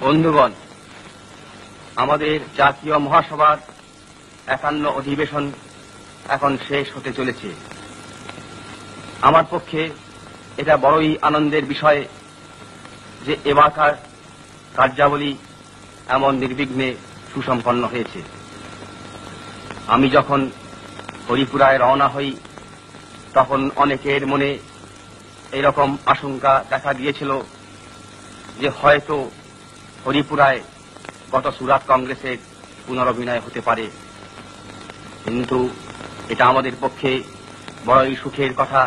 বন্ধুগণ, আমাদের জাতীয় মহাসভার ৫১ অধিবেশন এখন শেষ হতে চলেছে। আমার পক্ষে এটা বড়ই আনন্দের বিষয় যে এবারকার কার্যাবলী এমন নির্বিঘ্নে সুসম্পন্ন হয়েছে। আমি যখন হরিপুরায় রওনা হই তখন অনেকের মনে এরকম আশঙ্কা দেখা দিয়েছিল যে হয়তো হরিপুরায় গত সুরাট কংগ্রেসের পুনরভিনয় হতে পারে, কিন্তু এটা আমাদের পক্ষে বড়ই সুখের কথা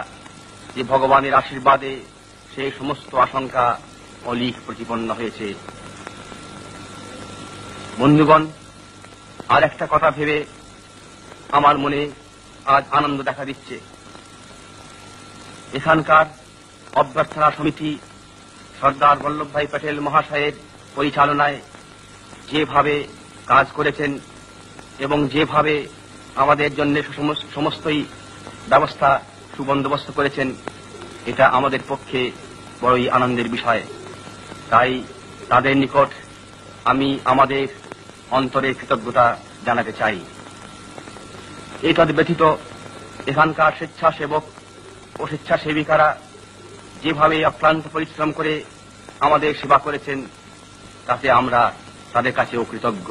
যে ভগবানের আশীর্বাদে সেই সমস্ত আশঙ্কা অলীক প্রতিপন্ন হয়েছে। বন্ধুগণ, আর একটা কথা ভেবে আমার মনে আজ আনন্দ দেখা দিচ্ছে। এখানকার অভ্যর্থনা সমিতি সর্দার বল্লভভাই প্যাটেল মহাশয়ের পরিচালনায় যেভাবে কাজ করেছেন এবং যেভাবে আমাদের জন্য সমস্তই ব্যবস্থা সুবন্দোবস্ত করেছেন, এটা আমাদের পক্ষে বড়ই আনন্দের বিষয়। তাই তাদের নিকট আমি আমাদের অন্তরের কৃতজ্ঞতা জানাতে চাই। এতদ ব্যতীত এখানকার স্বেচ্ছাসেবক ও স্বেচ্ছাসেবিকারা যেভাবে অক্লান্ত পরিশ্রম করে আমাদের সেবা করেছেন তাতে আমরা তাদের কাছেও কৃতজ্ঞ।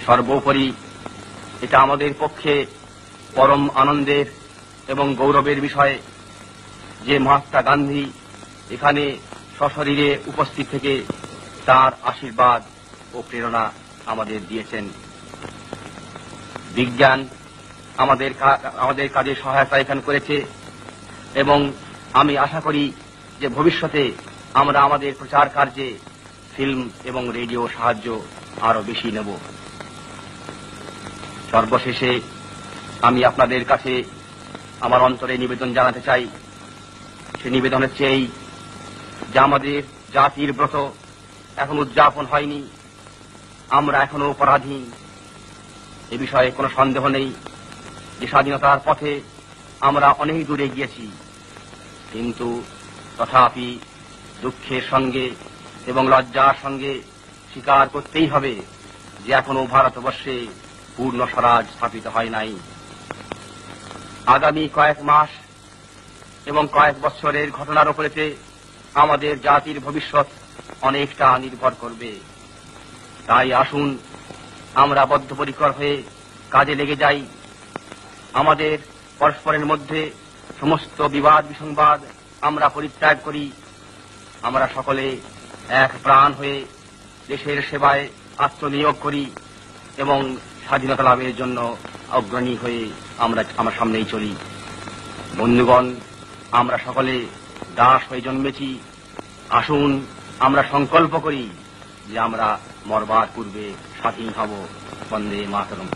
সর্বোপরি এটা আমাদের পক্ষে পরম আনন্দের এবং গৌরবের বিষয় যে মহাত্মা গান্ধী এখানে সশরীরে উপস্থিত থেকে তার আশীর্বাদ ও প্রেরণা আমাদের দিয়েছেন। বিজ্ঞান আমাদের কাজে সহায়তা এখানে করেছে এবং আমি আশা করি যে ভবিষ্যতে আমরা আমাদের প্রচার কার্যে ফিল্ম এবং রেডিও সাহায্য আরো বেশি নেব। সর্বশেষে আমি আপনাদের কাছে আমার অন্তরে নিবেদন জানাতে চাই। সে নিবেদন হচ্ছে এই যে আমাদের জাতির ব্রত এখন উদযাপন হয়নি, আমরা এখনো পরাধীন। এ বিষয়ে কোনো সন্দেহ নেই যে স্বাধীনতার পথে আমরা অনেক দূরে গিয়েছি, কিন্তু তথাপি দুঃখের সঙ্গে এবং লজ্জার সঙ্গে স্বীকার করতেই হবে যে এখনো ভারতবর্ষে পূর্ণ স্বরাজ স্থাপিত হয় নাই। আগামী কয়েক মাস এবং কয়েক বছরের ঘটনার উপরেতে আমাদের জাতির ভবিষ্যৎ অনেকটা নির্ভর করবে। তাই আসুন আমরা বদ্ধপরিকর হয়ে কাজে লেগে যাই। আমাদের পরস্পরের মধ্যে সমস্ত বিবাদ বিসংবাদ আমরা পরিত্যাগ করি। আমরা সকলে এক প্রাণ হয়ে দেশের সেবায় আত্মনিয়োগ করি এবং স্বাধীনতা লাভের জন্য অগ্রণী হয়ে আমরা আমার সামনেই চলি। বন্ধুগণ, আমরা সকলে দাস হয়ে জন্মেছি। আসুন আমরা সংকল্প করি যে আমরা মরবার পূর্বে স্বাধীন হব। বন্দে মাতরম।